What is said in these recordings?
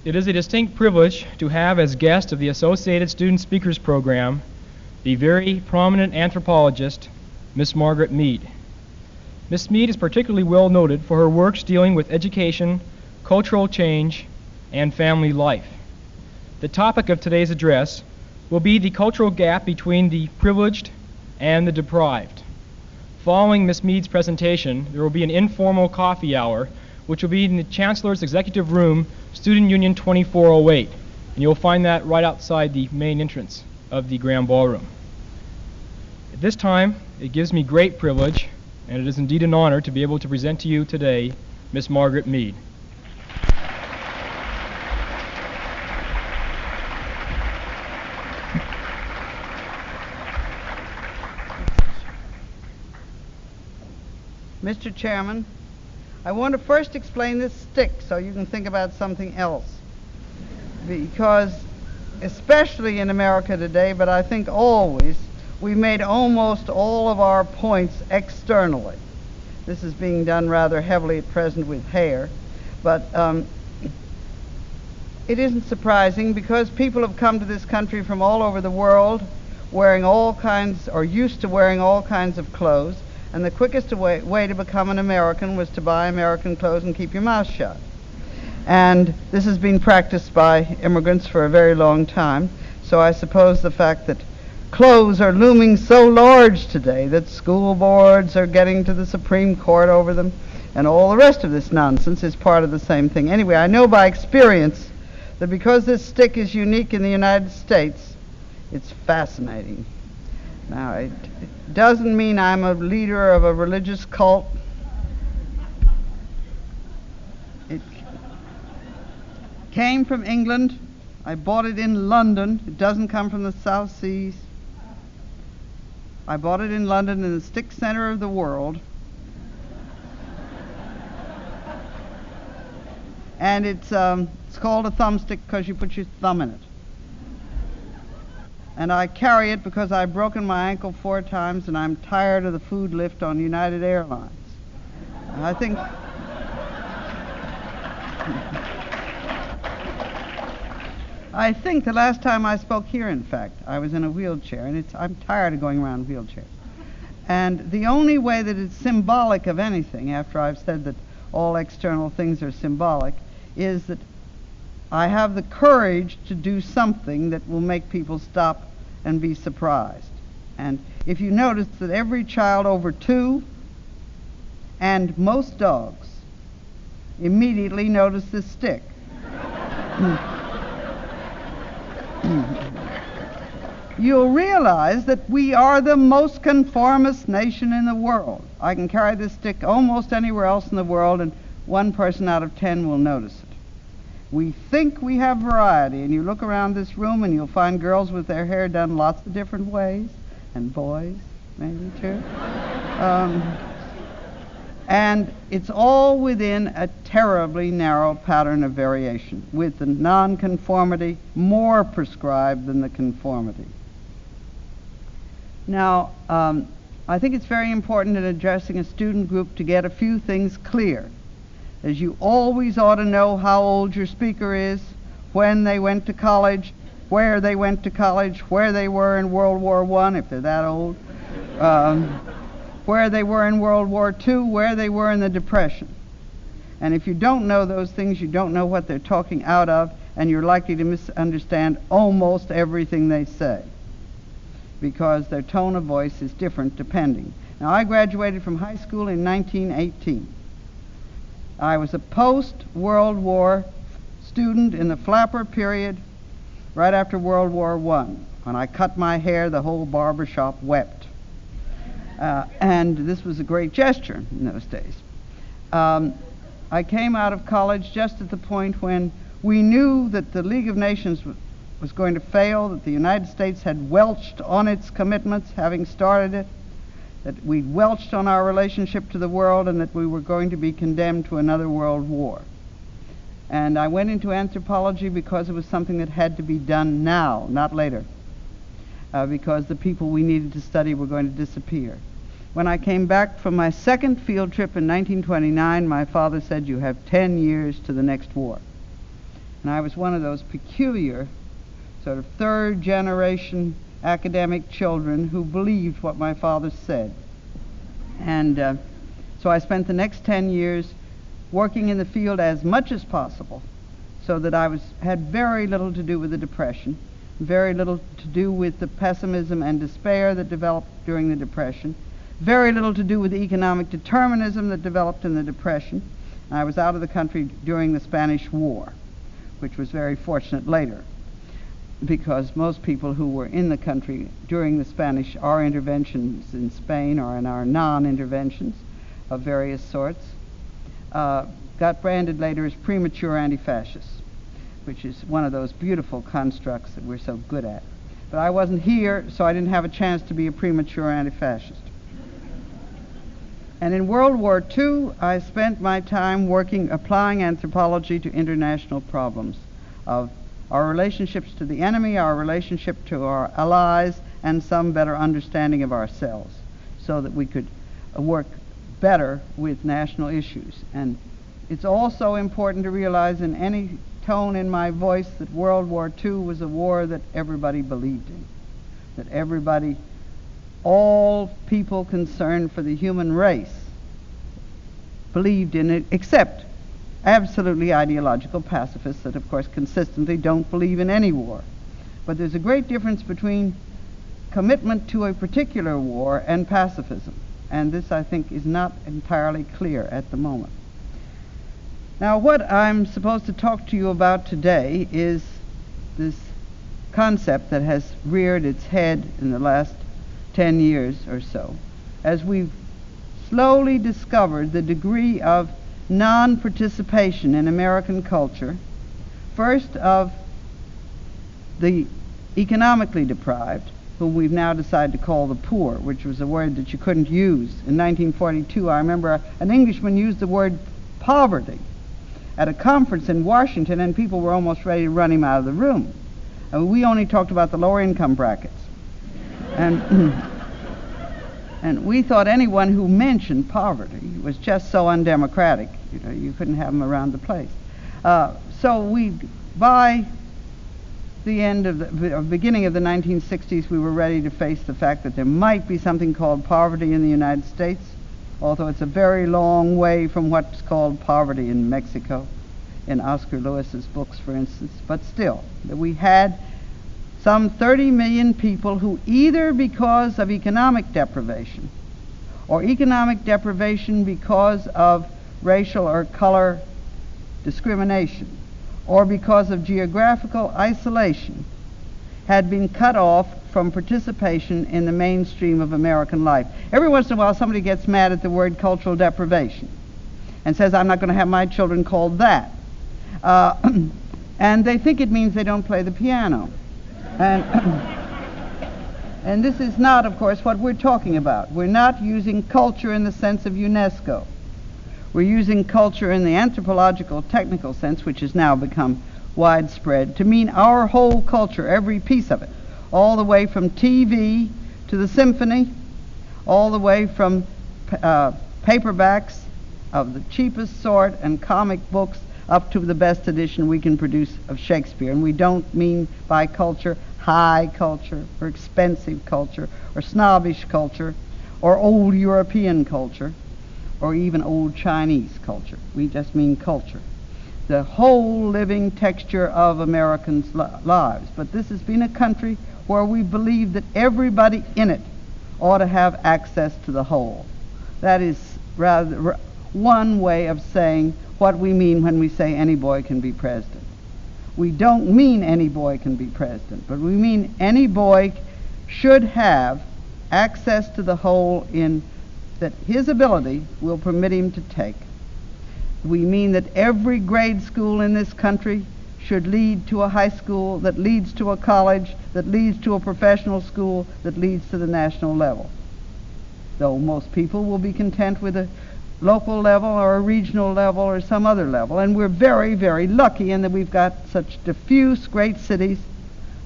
it is a distinct privilege to have as guest of the Associated Student Speakers Program the very prominent anthropologist, Miss Margaret Mead. Miss Mead is particularly well noted for her works dealing with education, cultural change, and family life. The topic of today's address will be the cultural gap between the privileged and the deprived. Following Miss Mead's presentation, there will be an informal coffee hour, which will be in the Chancellor's Executive Room, Student Union 2408. And you'll find that right outside the main entrance of the Grand Ballroom. At this time, it gives me great privilege, and it is indeed an honor to be able to present to you today Miss Margaret Mead. Mr. Chairman, I want to first explain this stick so you can think about something else. Because, especially in America today, but I think always, we made almost all of our points externally. This is being done rather heavily at present with hair, but it isn't surprising because people have come to this country from all over the world wearing all kinds, or used to wearing all kinds of clothes. And the quickest way to become an American was to buy American clothes and keep your mouth shut. And this has been practiced by immigrants for a very long time. So I suppose the fact that clothes are looming so large today that school boards are getting to the Supreme Court over them and all the rest of this nonsense is part of the same thing. Anyway, I know by experience that because this stick is unique in the United States, it's fascinating. Now, it doesn't mean I'm a leader of a religious cult. It came from England. I bought it in London. It doesn't come from the South Seas. I bought it in London in the stick center of the world. And it's called a thumbstick because you put your thumb in it. And I carry it because I've broken my ankle 4 times and I'm tired of the food lift on United Airlines. I think the last time I spoke here, in fact, I was in a wheelchair, and I'm tired of going around in wheelchairs. And the only way that it's symbolic of anything, after I've said that all external things are symbolic, is that I have the courage to do something that will make people stop and be surprised. And if you notice that every child over 2 and most dogs immediately notice this stick. You'll realize that we are the most conformist nation in the world. I can carry this stick almost anywhere else in the world and 1 person out of 10 will notice it. We think we have variety, and you look around this room and you'll find girls with their hair done lots of different ways, and boys, maybe too. And it's all within a terribly narrow pattern of variation, with the nonconformity more prescribed than the conformity. Now, I think it's very important in addressing a student group to get a few things clear. As you always ought to know how old your speaker is, when they went to college, where they went to college, where they were in World War I, if they're that old, where they were in World War II, where they were in the Depression. And if you don't know those things, you don't know what they're talking out of, and you're likely to misunderstand almost everything they say, because their tone of voice is different depending. Now, I graduated from high school in 1918. I was a post-World War student in the flapper period right after World War I. When I cut my hair, the whole barber shop wept. And this was a great gesture in those days. I came out of college just at the point when we knew that the League of Nations was going to fail, that the United States had welched on its commitments, having started it, that we'd welched on our relationship to the world, and that we were going to be condemned to another world war. And I went into anthropology because it was something that had to be done now, not later, because the people we needed to study were going to disappear. When I came back from my second field trip in 1929, my father said, "You have 10 years to the next war." And I was one of those peculiar sort of third generation academic children who believed what my father said. And so I spent the next 10 years working in the field as much as possible, so that I had very little to do with the Depression, very little to do with the pessimism and despair that developed during the Depression, very little to do with the economic determinism that developed in the Depression. I was out of the country during the Spanish War, which was very fortunate later, because most people who were in the country during the Spanish, our interventions in Spain or in our non-interventions of various sorts, got branded later as premature anti-fascists, which is one of those beautiful constructs that we're so good at. But I wasn't here, so I didn't have a chance to be a premature anti-fascist. And in World War II, I spent my time applying anthropology to international problems of our relationships to the enemy, our relationship to our allies, and some better understanding of ourselves, so that we could work better with national issues. And it's also important to realize in any tone in my voice that World War II was a war that everybody believed in, that everybody, all people concerned for the human race, believed in it, except absolutely ideological pacifists that, of course, consistently don't believe in any war. But there's a great difference between commitment to a particular war and pacifism, and this, I think, is not entirely clear at the moment. Now, what I'm supposed to talk to you about today is this concept that has reared its head in the last 10 years or so, as we've slowly discovered the degree of non-participation in American culture, first of the economically deprived, whom we've now decided to call the poor, which was a word that you couldn't use. In 1942, I remember an Englishman used the word poverty at a conference in Washington, and people were almost ready to run him out of the room. We only talked about the lower income brackets. And we thought anyone who mentioned poverty was just so undemocratic. You know, you couldn't have them around the place. So by the end of the beginning of the 1960s, we were ready to face the fact that there might be something called poverty in the United States, although it's a very long way from what's called poverty in Mexico, in Oscar Lewis's books, for instance. But still, that we had some 30 million people who, either because of economic deprivation or economic deprivation because of racial or color discrimination or because of geographical isolation, had been cut off from participation in the mainstream of American life. Every once in a while somebody gets mad at the word cultural deprivation and says, I'm not going to have my children called that. And they think it means they don't play the piano. And this is not, of course, what we're talking about. We're not using culture in the sense of UNESCO. We're using culture in the anthropological, technical sense, which has now become widespread, to mean our whole culture, every piece of it, all the way from TV to the symphony, all the way from paperbacks of the cheapest sort and comic books up to the best edition we can produce of Shakespeare. And we don't mean by culture high culture or expensive culture or snobbish culture or old European culture or even old Chinese culture. We just mean culture, the whole living texture of Americans' lives. But this has been a country where we believe that everybody in it ought to have access to the whole. That is rather one way of saying what we mean when we say any boy can be president. We don't mean any boy can be president, but we mean any boy should have access to the whole in that his ability will permit him to take. We mean that every grade school in this country should lead to a high school that leads to a college, that leads to a professional school, that leads to the national level. Though most people will be content with a local level or a regional level or some other level. And we're very, very lucky in that we've got such diffuse great cities,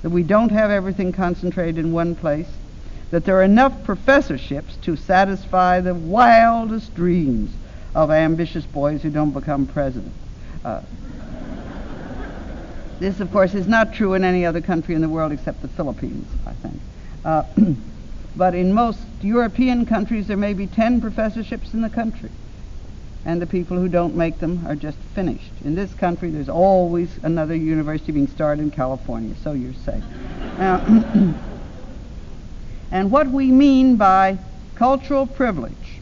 that we don't have everything concentrated in one place, that there are enough professorships to satisfy the wildest dreams of ambitious boys who don't become president. This, of course, is not true in any other country in the world except the Philippines, I think. But in most European countries, there may be 10 professorships in the country, and the people who don't make them are just finished. In this country, there's always another university being started in California, so you're safe. And what we mean by cultural privilege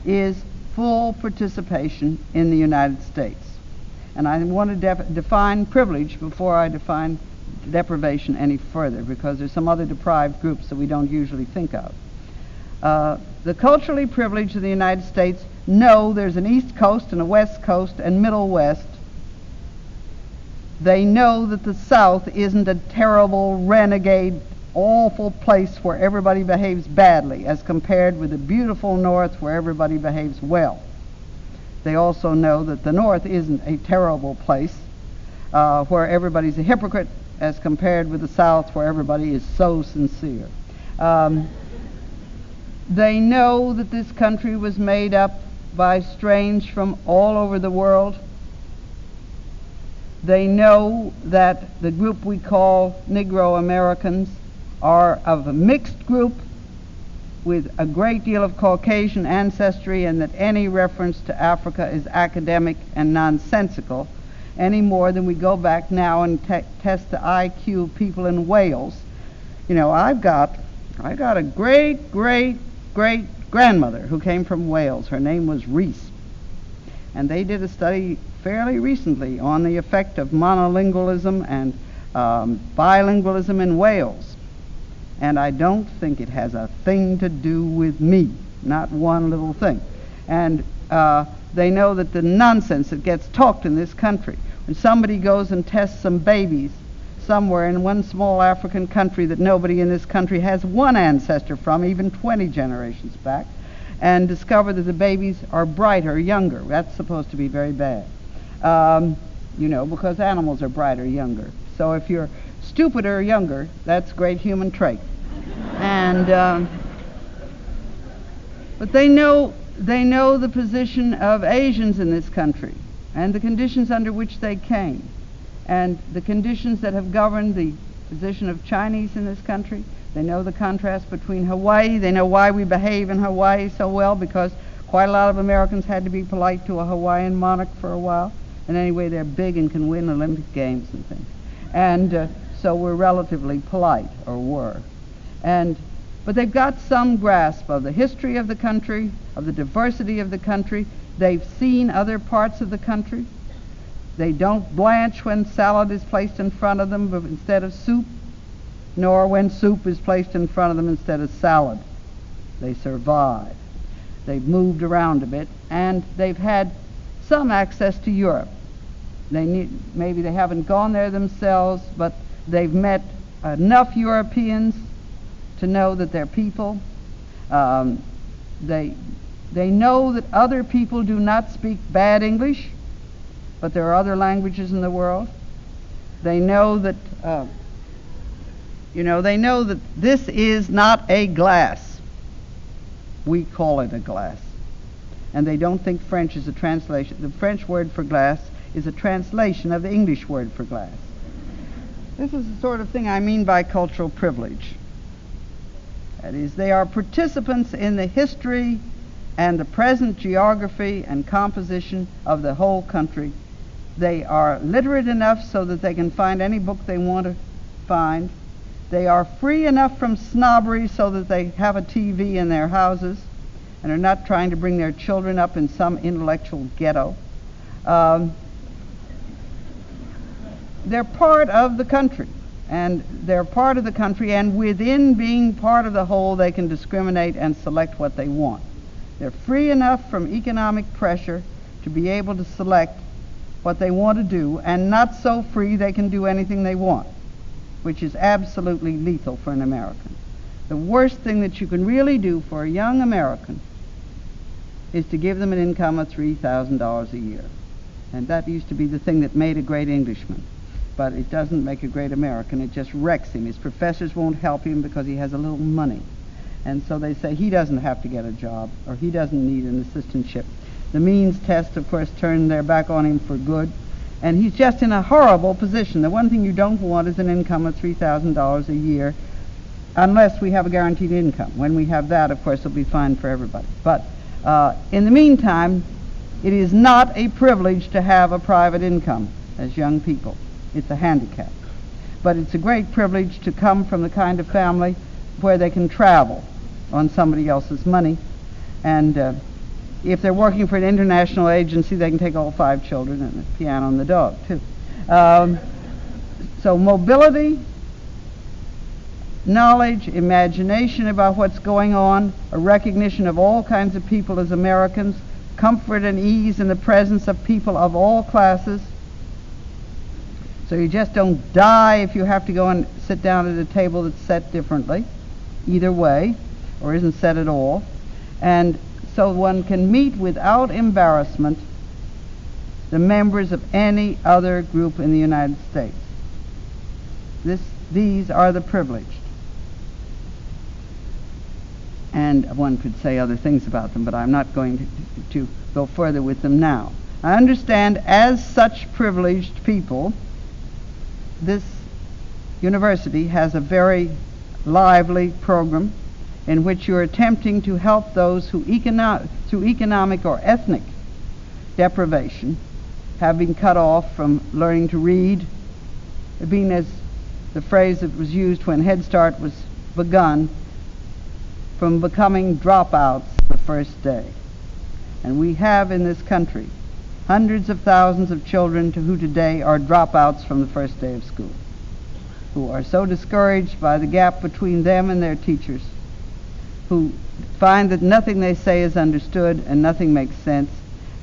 is full participation in the United States. And I want to define privilege before I define deprivation any further, because there's some other deprived groups that we don't usually think of. The culturally privileged of the United States know there's an East Coast and a West Coast and Middle West. They know that the South isn't a terrible, renegade, awful place where everybody behaves badly as compared with the beautiful North where everybody behaves well. They also know that the North isn't a terrible place where everybody's a hypocrite as compared with the South where everybody is so sincere. They know that this country was made up by strains from all over the world. They know that the group we call Negro Americans are of a mixed group with a great deal of Caucasian ancestry, and that any reference to Africa is academic and nonsensical, any more than we go back now and test the IQ of people in Wales. You know, I've got a great-great-great-grandmother who came from Wales. Her name was Reese. And they did a study fairly recently on the effect of monolingualism and bilingualism in Wales. And I don't think it has a thing to do with me, not one little thing. And they know that the nonsense that gets talked in this country, when somebody goes and tests some babies somewhere in one small African country that nobody in this country has one ancestor from, even 20 generations back, and discover that the babies are brighter, younger. That's supposed to be very bad, you know, because animals are brighter, younger. So if you're stupider or younger, that's a great human trait. And but they know the position of Asians in this country and the conditions under which they came and the conditions that have governed the position of Chinese in this country. They know the contrast between Hawaii. They know why we behave in Hawaii so well, because quite a lot of Americans had to be polite to a Hawaiian monarch for a while. And anyway, they're big and can win Olympic Games and things. And so we're relatively polite, or were. But they've got some grasp of the history of the country, of the diversity of the country. They've seen other parts of the country. They don't blanch when salad is placed in front of them instead of soup, nor when soup is placed in front of them instead of salad. They survive. They've moved around a bit, and they've had some access to Europe. Maybe they haven't gone there themselves, but they've met enough Europeans to know that they're people. They know that other people do not speak bad English, but there are other languages in the world. They know that they know that this is not a glass. We call it a glass. And they don't think French is a translation. The French word for glass is a translation of the English word for glass. This is the sort of thing I mean by cultural privilege. That is, they are participants in the history and the present geography and composition of the whole country. They are literate enough so that they can find any book they want to find. They are free enough from snobbery so that they have a TV in their houses and are not trying to bring their children up in some intellectual ghetto. They're part of the country, and within being part of the whole, they can discriminate and select what they want. They're free enough from economic pressure to be able to select what they want to do, and not so free they can do anything they want, which is absolutely lethal for an American. The worst thing that you can really do for a young American is to give them an income of $3,000 a year. And that used to be the thing that made a great Englishman. But it doesn't make a great American. It just wrecks him. His professors won't help him because he has a little money. And so they say he doesn't have to get a job, or he doesn't need an assistantship. The means test, of course, turned their back on him for good. And he's just in a horrible position. The one thing you don't want is an income of $3,000 a year, unless we have a guaranteed income. When we have that, of course, it'll be fine for everybody. But in the meantime, it is not a privilege to have a private income as young people. It's a handicap. But it's a great privilege to come from the kind of family where they can travel on somebody else's money. And if they're working for an international agency, they can take all 5 children and the piano and the dog, too. So mobility, knowledge, imagination about what's going on, a recognition of all kinds of people as Americans, comfort and ease in the presence of people of all classes. So you just don't die if you have to go and sit down at a table that's set differently, either way, or isn't set at all. And so one can meet without embarrassment the members of any other group in the United States. These are the privileged. And one could say other things about them, but I'm not going to go further with them now. I understand as such privileged people, this university has a very lively program in which you're attempting to help those who through economic or ethnic deprivation have been cut off from learning to read, being, as the phrase that was used when Head Start was begun, from becoming dropouts the first day. And we have in this country hundreds of thousands of children who today are dropouts from the first day of school, who are so discouraged by the gap between them and their teachers, who find that nothing they say is understood and nothing makes sense,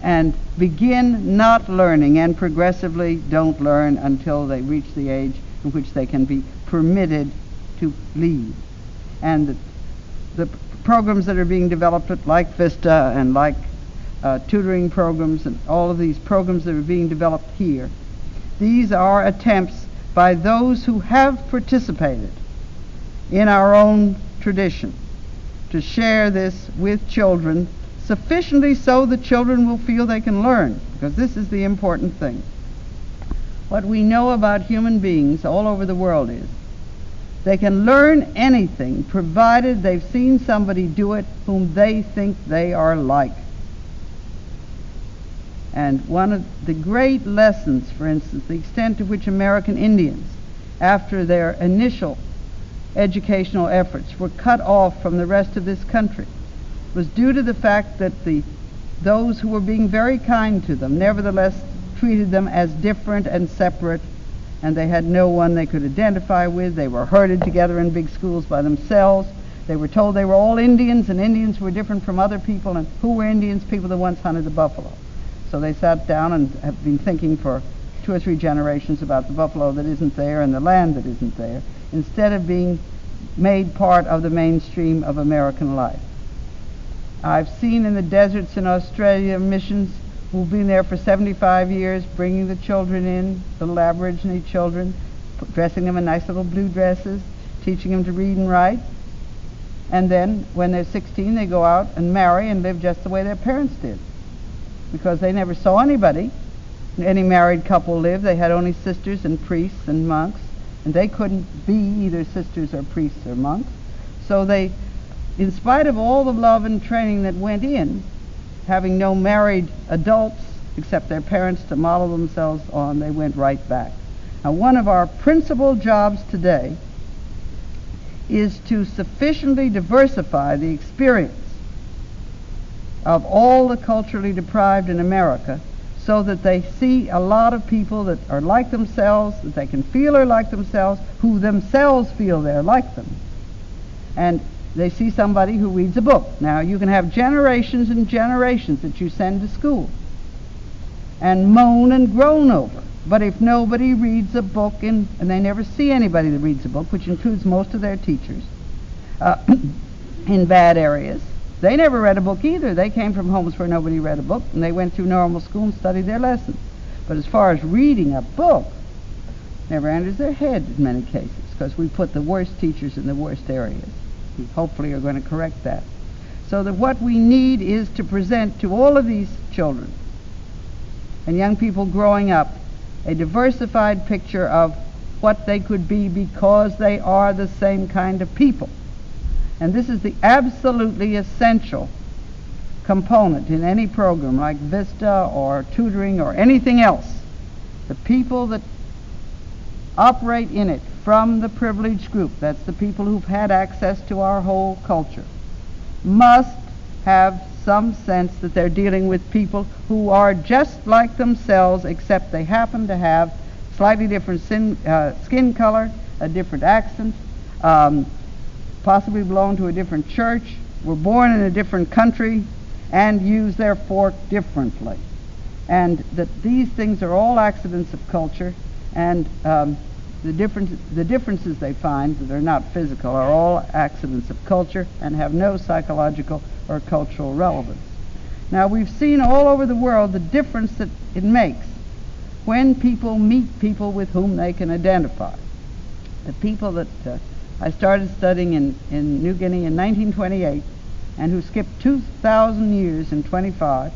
and begin not learning and progressively don't learn until they reach the age in which they can be permitted to leave. And the programs that are being developed, like VISTA and like tutoring programs and all of these programs that are being developed here, these are attempts by those who have participated in our own tradition to share this with children sufficiently so the children will feel they can learn, because this is the important thing. What we know about human beings all over the world is they can learn anything provided they've seen somebody do it whom they think they are like. And one of the great lessons, for instance, the extent to which American Indians, after their initial educational efforts, were cut off from the rest of this country, was due to the fact that those who were being very kind to them nevertheless treated them as different and separate, and they had no one they could identify with. They were herded together in big schools by themselves. They were told they were all Indians, and Indians were different from other people, and who were Indians? People that once hunted the buffalo. So they sat down and have been thinking for 2 or 3 generations about the buffalo that isn't there and the land that isn't there, instead of being made part of the mainstream of American life. I've seen in the deserts in Australia missions who've been there for 75 years, bringing the children in, the little Aborigine children, dressing them in nice little blue dresses, teaching them to read and write. And then when they're 16, they go out and marry and live just the way their parents did, because they never saw anybody. Any married couple live. They had only sisters and priests and monks, and they couldn't be either sisters or priests or monks. So they, in spite of all the love and training that went in, having no married adults except their parents to model themselves on, they went right back. Now, one of our principal jobs today is to sufficiently diversify the experience of all the culturally deprived in America so that they see a lot of people that are like themselves, that they can feel are like themselves, who themselves feel they're like them. And they see somebody who reads a book. Now, you can have generations and generations that you send to school and moan and groan over. But if nobody reads a book, and they never see anybody that reads a book, which includes most of their teachers, in bad areas, they never read a book either. They came from homes where nobody read a book, and they went through normal school and studied their lessons. But as far as reading a book, never enters their head in many cases, because we put the worst teachers in the worst areas. We hopefully are going to correct that. So that what we need is to present to all of these children and young people growing up a diversified picture of what they could be because they are the same kind of people. And this is the absolutely essential component in any program like VISTA or tutoring or anything else. The people that operate in it from the privileged group, that's the people who've had access to our whole culture, must have some sense that they're dealing with people who are just like themselves, except they happen to have slightly different skin color, a different accent, possibly belong to a different church, were born in a different country, and use their fork differently. And that these things are all accidents of culture, and the differences they find that are not physical are all accidents of culture and have no psychological or cultural relevance. Now, we've seen all over the world the difference that it makes when people meet people with whom they can identify. The people that I started studying in New Guinea in 1928 and who skipped 2,000 years in 25,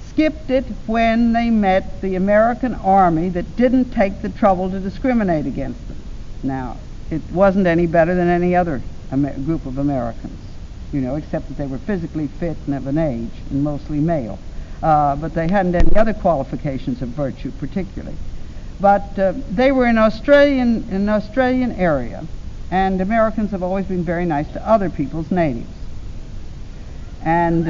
skipped it when they met the American army that didn't take the trouble to discriminate against them. Now, it wasn't any better than any other group of Americans, except that they were physically fit and of an age and mostly male. But they hadn't any other qualifications of virtue particularly. But they were in an Australian area, and Americans have always been very nice to other people's natives. And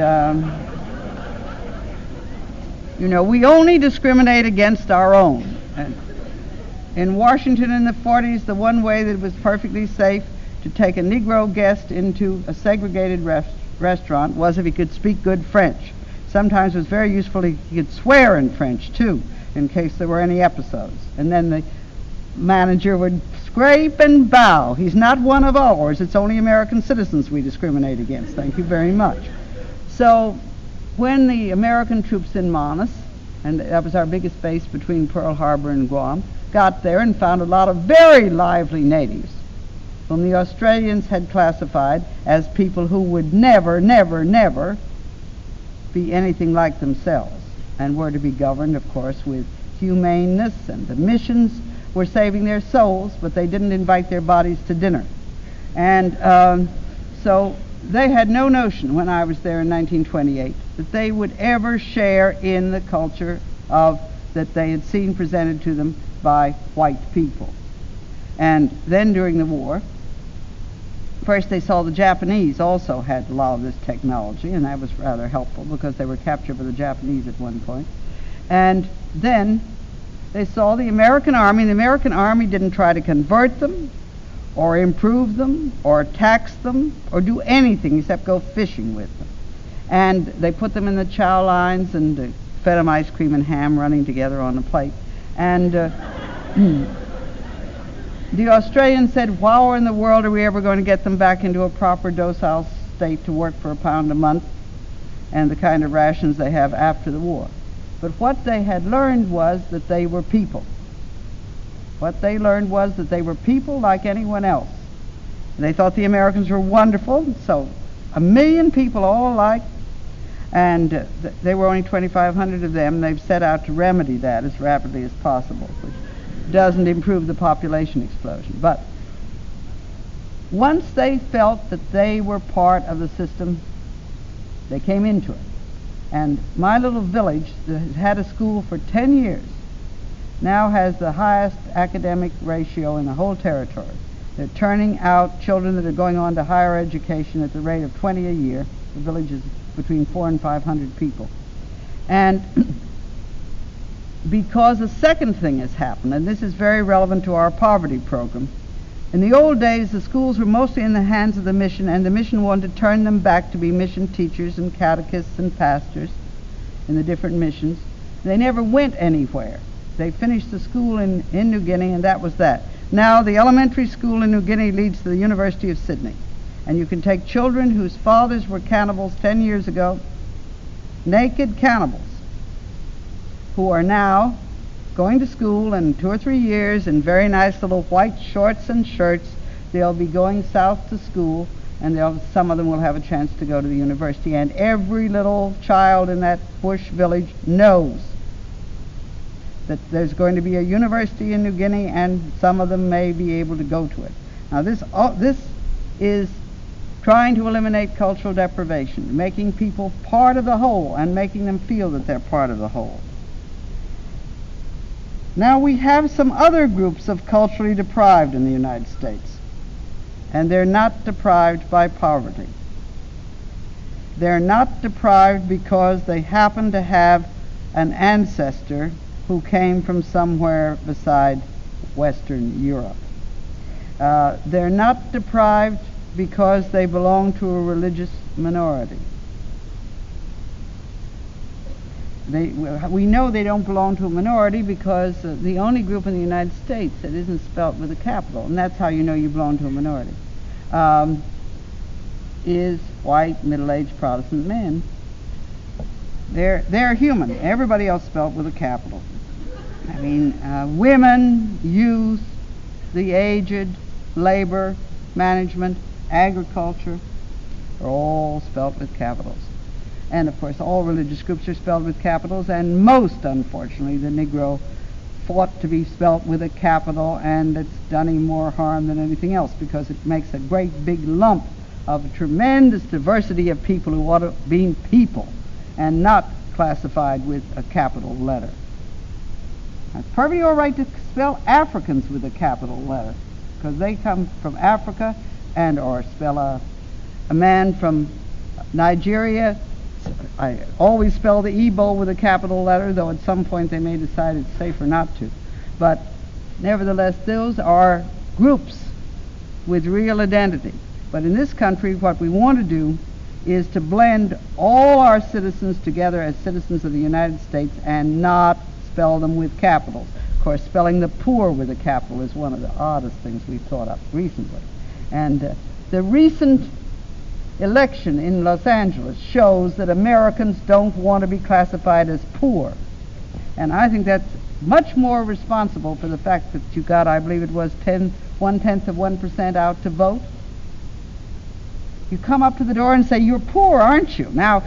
we only discriminate against our own. And in Washington in the 40s, the one way that it was perfectly safe to take a Negro guest into a segregated restaurant was if he could speak good French. Sometimes it was very useful he could swear in French, too, in case there were any episodes. And then the manager would scrape and bow. He's not one of ours. It's only American citizens we discriminate against. Thank you very much. So when the American troops in Manus, and that was our biggest base between Pearl Harbor and Guam, got there and found a lot of very lively natives whom the Australians had classified as people who would never, never, never be anything like themselves, and were to be governed, of course, with humaneness, and the missions were saving their souls, but they didn't invite their bodies to dinner. And so they had no notion when I was there in 1928 that they would ever share in the culture that they had seen presented to them by white people. And then during the war, first they saw the Japanese also had a lot of this technology, and that was rather helpful because they were captured by the Japanese at one point. And then they saw the American Army, and the American Army didn't try to convert them or improve them or tax them or do anything except go fishing with them. And they put them in the chow lines and fed them ice cream and ham running together on a plate. And the Australians said, how in the world are we ever going to get them back into a proper docile state to work for £1 a month and the kind of rations they have after the war? But what they had learned was that they were people. What they learned was that they were people like anyone else. They thought the Americans were wonderful, so 1 million people all alike, and there were only 2,500 of them. They've set out to remedy that as rapidly as possible, which doesn't improve the population explosion. But once they felt that they were part of the system, they came into it. And my little village that has had a school for 10 years now has the highest academic ratio in the whole territory. They're turning out children that are going on to higher education at the rate of 20 a year. The village is between 400 and 500 people. And because a second thing has happened, and this is very relevant to our poverty program. In the old days, the schools were mostly in the hands of the mission, and the mission wanted to turn them back to be mission teachers and catechists and pastors in the different missions. They never went anywhere. They finished the school in New Guinea, and that was that. Now the elementary school in New Guinea leads to the University of Sydney. And you can take children whose fathers were cannibals 10 years ago, naked cannibals, who are now going to school in 2 or 3 years in very nice little white shorts and shirts. They'll be going south to school, and some of them will have a chance to go to the university. And every little child in that bush village knows that there's going to be a university in New Guinea and some of them may be able to go to it. Now this is trying to eliminate cultural deprivation, making people part of the whole and making them feel that they're part of the whole. Now we have some other groups of culturally deprived in the United States, and they're not deprived by poverty. They're not deprived because they happen to have an ancestor who came from somewhere beside Western Europe. They're not deprived because they belong to a religious minority. We know they don't belong to a minority because the only group in the United States that isn't spelt with a capital, and that's how you know you belong to a minority, is white, middle-aged Protestant men. They're human. Everybody else spelt with a capital. I mean, women, youth, the aged, labor, management, agriculture are all spelt with capitals. And of course all religious groups are spelled with capitals, and most unfortunately the Negro fought to be spelt with a capital, and it's done him more harm than anything else because it makes a great big lump of a tremendous diversity of people who ought to be people and not classified with a capital letter. It's perfectly all right to spell Africans with a capital letter because they come from Africa, and or spell a man from Nigeria. I always spell the Igbo with a capital letter, though at some point they may decide it's safer not to. But nevertheless, those are groups with real identity. But in this country, what we want to do is to blend all our citizens together as citizens of the United States and not spell them with capitals. Of course, spelling the poor with a capital is one of the oddest things we've thought up recently. And the recent election in Los Angeles shows that Americans don't want to be classified as poor. And I think that's much more responsible for the fact that you got, I believe it was 0.1% out to vote. You come up to the door and say, "You're poor, aren't you?" Now,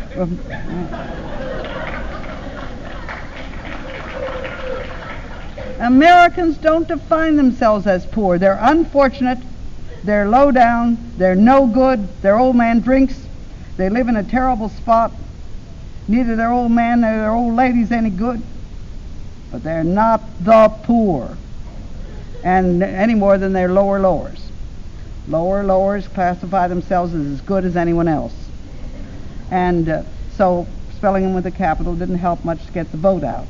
Americans don't define themselves as poor. They're unfortunate, they're low down, they're no good, their old man drinks, they live in a terrible spot. Neither their old man nor their old lady's any good. But they're not the poor, and any more than they're lower lowers. Lower lowers classify themselves as good as anyone else. And so spelling them with a capital didn't help much to get the vote out.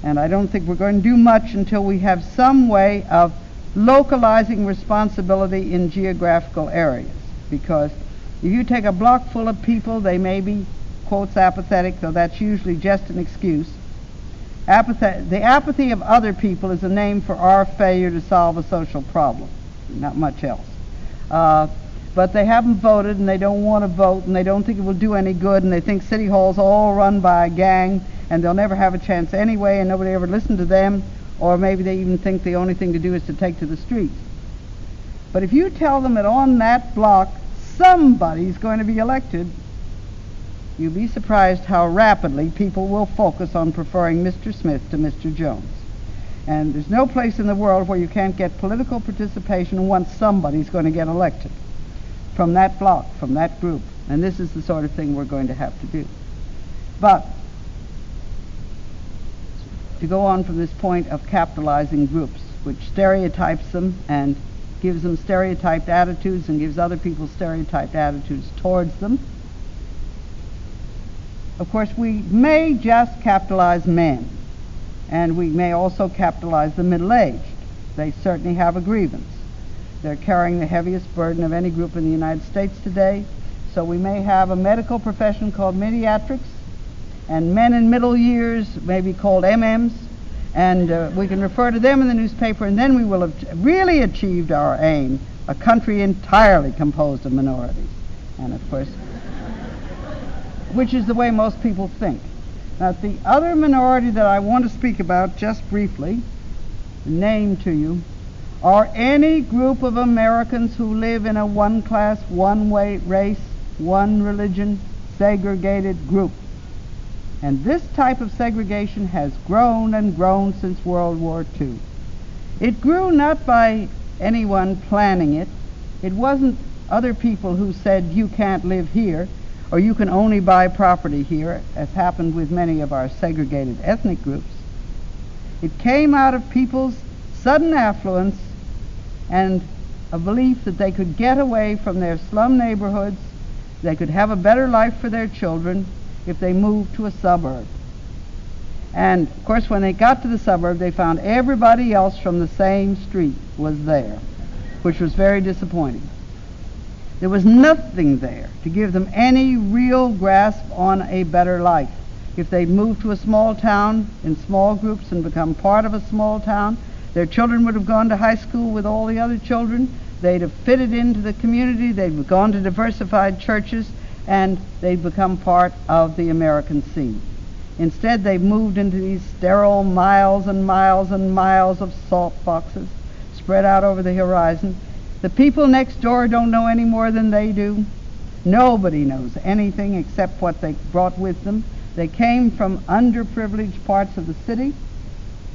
And I don't think we're going to do much until we have some way of localizing responsibility in geographical areas. Because if you take a block full of people, they may be, quotes, apathetic, though that's usually just an excuse. The apathy of other people is a name for our failure to solve a social problem, not much else. But they haven't voted, and they don't want to vote, and they don't think it will do any good, and they think City Hall's all run by a gang, and they'll never have a chance anyway, and nobody ever listened to them, or maybe they even think the only thing to do is to take to the streets. But if you tell them that on that block somebody's going to be elected, you'll be surprised how rapidly people will focus on preferring Mr. Smith to Mr. Jones. And there's no place in the world where you can't get political participation once somebody's going to get elected from that block, from that group. And this is the sort of thing we're going to have to do. But to go on from this point of capitalizing groups, which stereotypes them and gives them stereotyped attitudes and gives other people stereotyped attitudes towards them. Of course, we may just capitalize men, and we may also capitalize the middle-aged. They certainly have a grievance. They're carrying the heaviest burden of any group in the United States today. So we may have a medical profession called mediatrics, and men in middle years may be called MMs, and we can refer to them in the newspaper, and then we will have really achieved our aim, a country entirely composed of minorities. And of course, which is the way most people think. Now, the other minority that I want to speak about just briefly, name to you, are any group of Americans who live in a one-class, one-way race, one religion, segregated group. And this type of segregation has grown and grown since World War II. It grew not by anyone planning it. It wasn't other people who said you can't live here or you can only buy property here, as happened with many of our segregated ethnic groups. It came out of people's sudden affluence and a belief that they could get away from their slum neighborhoods, they could have a better life for their children if they moved to a suburb. And of course, when they got to the suburb, they found everybody else from the same street was there, which was very disappointing. There was nothing there to give them any real grasp on a better life. If they'd moved to a small town in small groups and become part of a small town, their children would have gone to high school with all the other children. They'd have fitted into the community. They'd have gone to diversified churches, and they'd become part of the American scene. Instead, they've moved into these sterile miles and miles and miles of salt boxes spread out over the horizon. The people next door don't know any more than they do. Nobody knows anything except what they brought with them. They came from underprivileged parts of the city.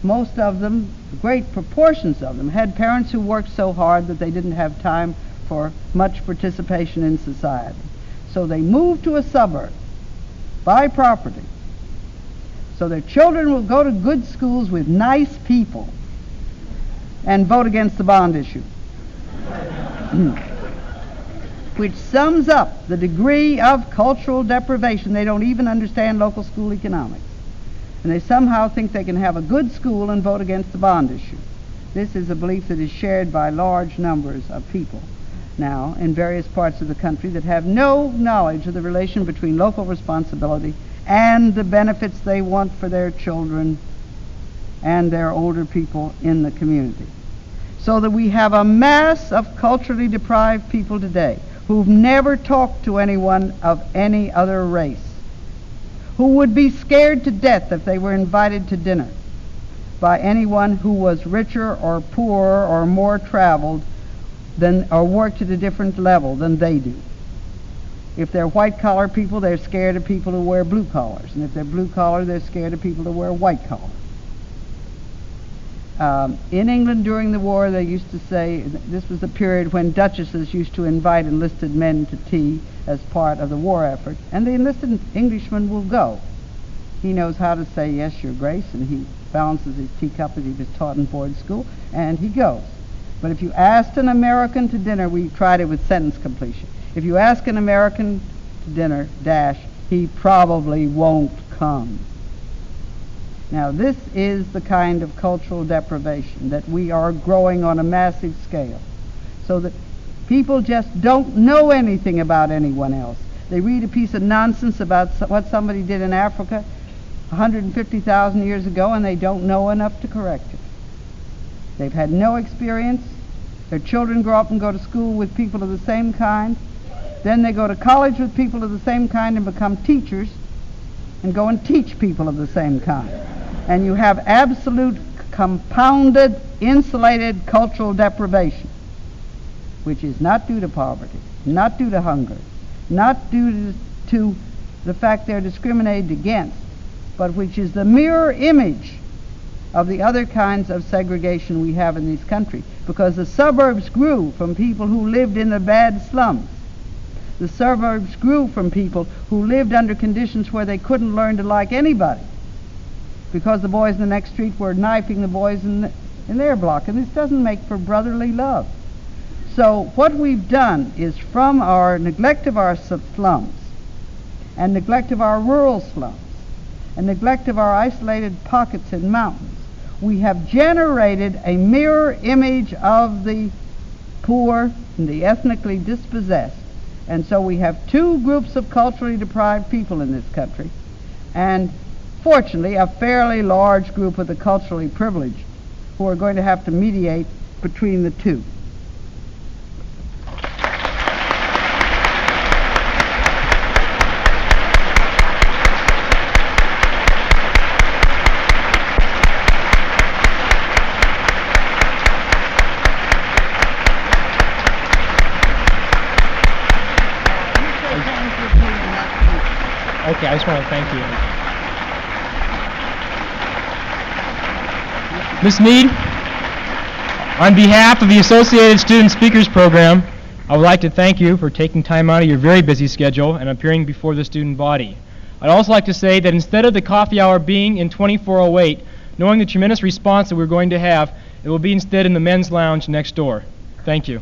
Most of them, great proportions of them, had parents who worked so hard that they didn't have time for much participation in society. So they moved to a suburb, buy property, so their children will go to good schools with nice people and vote against the bond issue. Which sums up the degree of cultural deprivation. They don't even understand local school economics. And they somehow think they can have a good school and vote against the bond issue. This is a belief that is shared by large numbers of people now in various parts of the country that have no knowledge of the relation between local responsibility and the benefits they want for their children and their older people in the community. So that we have a mass of culturally deprived people today who've never talked to anyone of any other race, who would be scared to death if they were invited to dinner by anyone who was richer or poorer or more traveled than, or worked at a different level than they do. If they're white-collar people, they're scared of people who wear blue collars. And if they're blue-collar, they're scared of people who wear white collars. In England during the war, they used to say, this was the period when duchesses used to invite enlisted men to tea as part of the war effort, and the enlisted Englishman will go. He knows how to say, yes, your grace, and he balances his teacup as he was taught in board school, and he goes. But if you asked an American to dinner, we tried it with sentence completion. If you ask an American to dinner, he probably won't come. Now, this is the kind of cultural deprivation that we are growing on a massive scale, so that people just don't know anything about anyone else. They read a piece of nonsense about what somebody did in Africa 150,000 years ago, and they don't know enough to correct it. They've had no experience. Their children grow up and go to school with people of the same kind. Then they go to college with people of the same kind and become teachers and go and teach people of the same kind. And you have absolute compounded, insulated cultural deprivation, which is not due to poverty, not due to hunger, not due to the fact they're discriminated against, but which is the mirror image of the other kinds of segregation we have in this country, because the suburbs grew from people who lived in the bad slums. The suburbs grew from people who lived under conditions where they couldn't learn to like anybody, because the boys in the next street were knifing the boys in their block, and this doesn't make for brotherly love. So what we've done is, from our neglect of our slums, and neglect of our rural slums, and neglect of our isolated pockets in mountains, we have generated a mirror image of the poor and the ethnically dispossessed. And so we have two groups of culturally deprived people in this country, and fortunately a fairly large group of the culturally privileged who are going to have to mediate between the two. Okay, I just want to thank you. Ms. Mead, on behalf of the Associated Student Speakers Program, I would like to thank you for taking time out of your very busy schedule and appearing before the student body. I'd also like to say that instead of the coffee hour being in 2408, knowing the tremendous response that we're going to have, it will be instead in the men's lounge next door. Thank you.